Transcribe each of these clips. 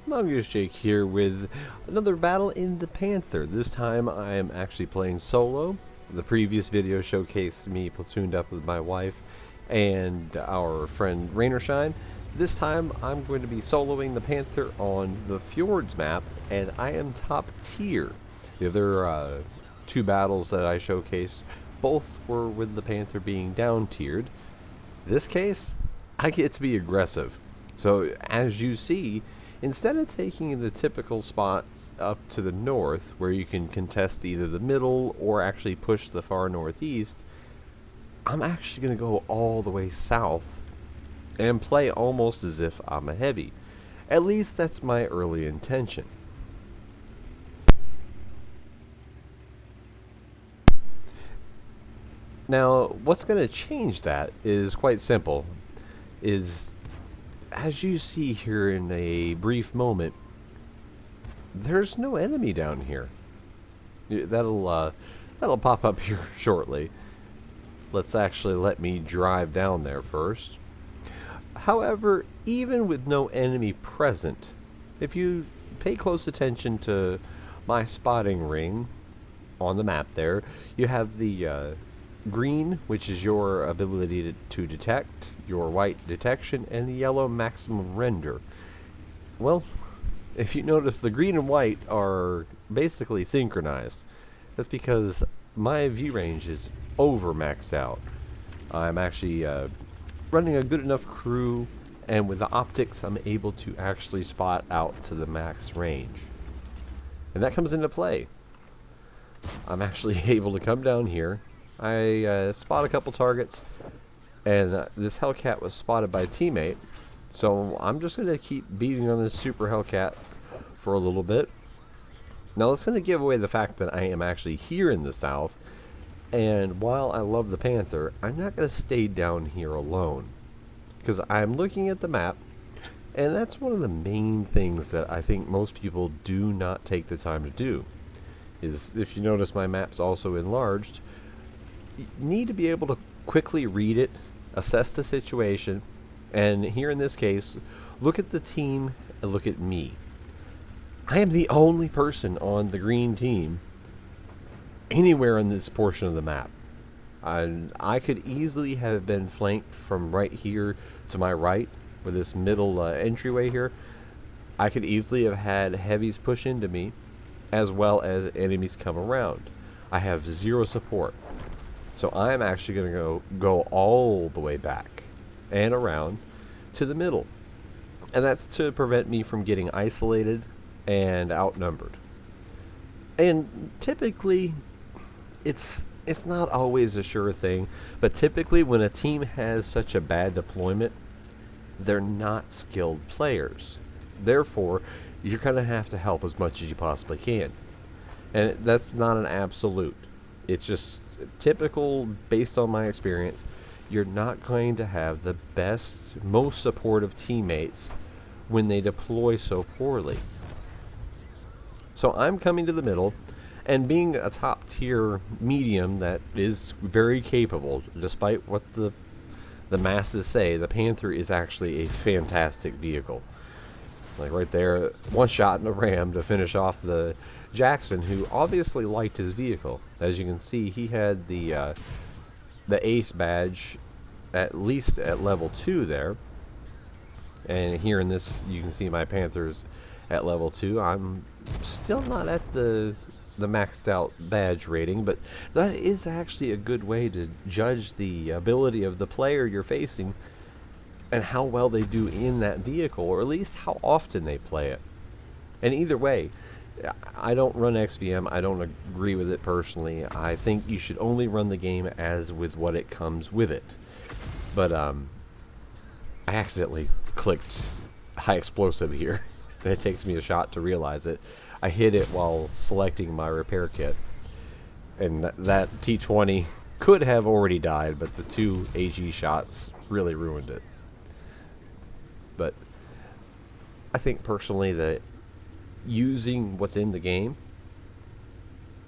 Mongoose Jake here with another battle in the Panther. This time I am actually playing solo. The previous video showcased me platooned up with my wife and our friend Rainershine. This time I'm going to be soloing the Panther on the Fjords map, and I am top tier. The other two battles that I showcased, both were with the Panther being down tiered. This case, I get to be aggressive. So as you see, instead of taking the typical spots up to the north, where you can contest either the middle or actually push the far northeast, I'm actually going to go all the way south and play almost as if I'm a heavy. At least that's my early intention. Now, what's going to change that is quite simple. As you see here in a brief moment, there's no enemy down here. That'll pop up here shortly. Let me drive down there first. However, even with no enemy present, if you pay close attention to my spotting ring on the map there, you have the green, which is your ability to detect, your white detection, and the yellow maximum render. Well, if you notice, the green and white are basically synchronized. That's because my view range is over maxed out. I'm actually running a good enough crew, and with the optics I'm able to actually spot out to the max range. And that comes into play. I'm actually able to come down here. I spot a couple targets, and this Hellcat was spotted by a teammate, so I'm just going to keep beating on this Super Hellcat for a little bit. Now that's going to give away the fact that I am actually here in the south, and while I love the Panther, I'm not going to stay down here alone, because I'm looking at the map, and that's one of the main things that I think most people do not take the time to do. Is, if you notice, my map's also enlarged. You need to be able to quickly read it, assess the situation, and here in this case, look at the team and look at me. I am the only person on the green team anywhere in this portion of the map. I could easily have been flanked from right here to my right, with this middle entryway here. I could easily have had heavies push into me, as well as enemies come around. I have zero support. So I'm actually going to go all the way back and around to the middle. And that's to prevent me from getting isolated and outnumbered. And typically, it's not always a sure thing, but typically when a team has such a bad deployment, they're not skilled players. Therefore, you're going to have to help as much as you possibly can. And that's not an absolute. It's just typical, based on my experience. You're not going to have the best, most supportive teammates when they deploy so poorly. So I'm coming to the middle, and being a top tier medium that is very capable, despite what the masses say, the Panther is actually a fantastic vehicle. Like right there, one shot in a ram to finish off the Jackson, who obviously liked his vehicle. As you can see, he had the ace badge at least at level 2 there. And here in this, you can see my Panthers at level 2. I'm still not at the maxed out badge rating, but that is actually a good way to judge the ability of the player you're facing and how well they do in that vehicle, or at least how often they play it. And either way, I don't run XVM. I don't agree with it personally. I think you should only run the game as with what it comes with it. But I accidentally clicked high explosive here, and it takes me a shot to realize it. I hit it while selecting my repair kit, and that T20 could have already died, but the 2 AG shots really ruined it. But I think personally that using what's in the game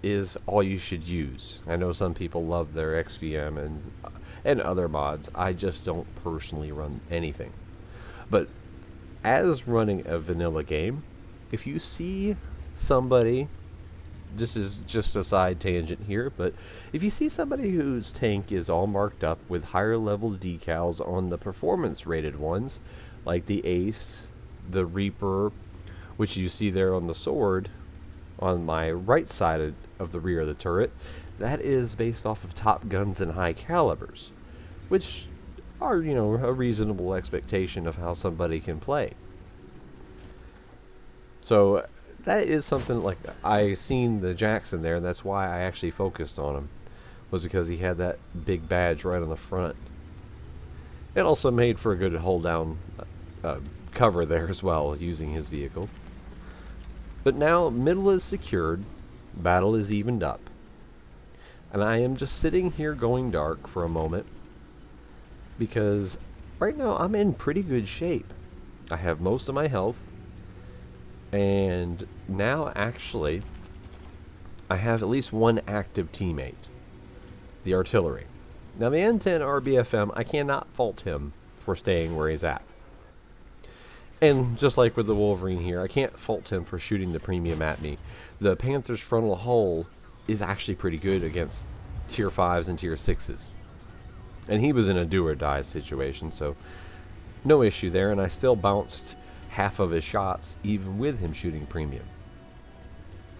is all you should use. I know some people love their XVM and other mods. I just don't personally run anything. But as running a vanilla game, if you see somebody, this is just a side tangent here, but if you see somebody whose tank is all marked up with higher level decals on the performance rated ones, like the Ace, the Reaper, which you see there on the sword on my right side of the rear of the turret, that is based off of top guns and high calibers, which are, a reasonable expectation of how somebody can play. So that is something like I seen the Jackson there, and that's why I actually focused on him, was because he had that big badge right on the front. It also made for a good hold down cover there as well, using his vehicle. But now middle is secured, battle is evened up, and I am just sitting here going dark for a moment, because right now I'm in pretty good shape. I have most of my health, and now actually I have at least one active teammate, the artillery. Now the N10 RBFM, I cannot fault him for staying where he's at. And just like with the Wolverine here, I can't fault him for shooting the premium at me. The Panther's frontal hull is actually pretty good against tier 5s and tier 6s. And he was in a do or die situation, so no issue there, and I still bounced half of his shots even with him shooting premium.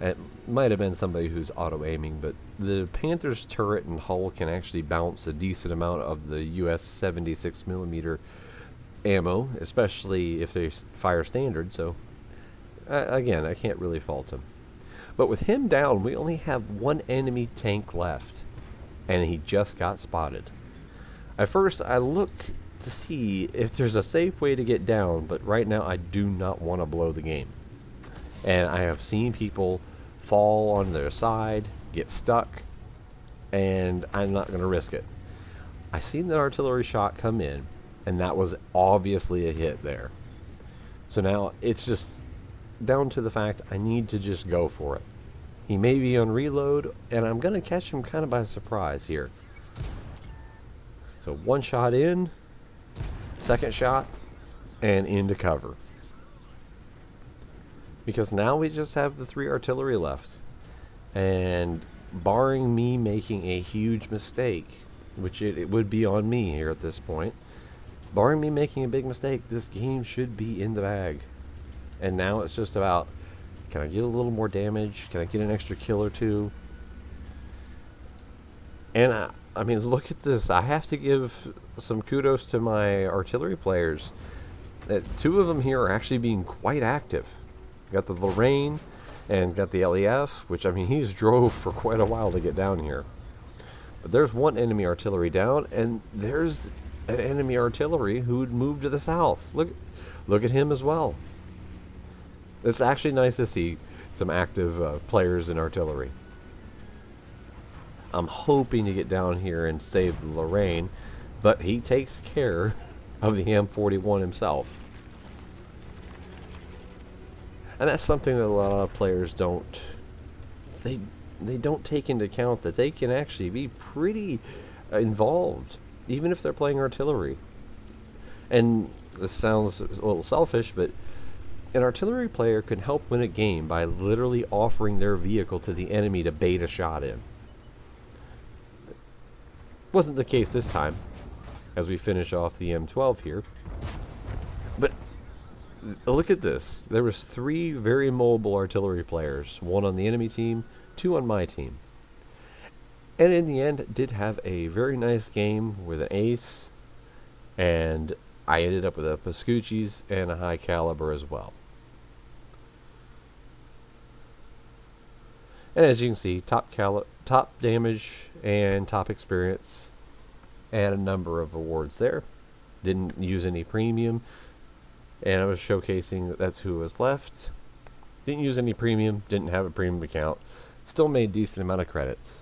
It might have been somebody who's auto-aiming, but the Panther's turret and hull can actually bounce a decent amount of the US 76mm ammo, especially if they fire standard, so again, I can't really fault him. But with him down, we only have one enemy tank left, and he just got spotted. At first, I look to see if there's a safe way to get down, but right now I do not want to blow the game. And I have seen people fall on their side, get stuck, and I'm not going to risk it. I seen the artillery shot come in, and that was obviously a hit there. So now it's just down to the fact I need to just go for it. He may be on reload, and I'm going to catch him kind of by surprise here. So one shot in, second shot, and into cover. Because now we just have the 3 artillery left. And barring me making a huge mistake, which it would be on me here at this point, barring me making a big mistake, this game should be in the bag. And now it's just about, can I get a little more damage? Can I get an extra kill or two? And I mean, look at this. I have to give some kudos to my artillery players. 2 of them here are actually being quite active. Got the Lorraine and got the LEF, which, I mean, he's drove for quite a while to get down here. But there's one enemy artillery down, and there's an enemy artillery who'd moved to the south. Look at him as well. It's actually nice to see some active players in artillery. I'm hoping to get down here and save the Lorraine, but he takes care of the M41 himself. And that's something that a lot of players don't, they don't take into account, that they can actually be pretty involved, even if they're playing artillery. And this sounds a little selfish, but an artillery player can help win a game by literally offering their vehicle to the enemy to bait a shot in. Wasn't the case this time, as we finish off the M12 here. But look at this. There was 3 very mobile artillery players, 1 on the enemy team, 2 on my team. And in the end, did have a very nice game with an ace, and I ended up with a Pascucci's and a high caliber as well. And as you can see, top damage and top experience, and a number of awards there. Didn't use any premium, and I was showcasing that's who was left. Didn't use any premium, didn't have a premium account. Still made a decent amount of credits.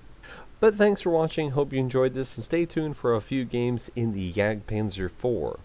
But thanks for watching, hope you enjoyed this, and stay tuned for a few games in the Jagdpanzer 4.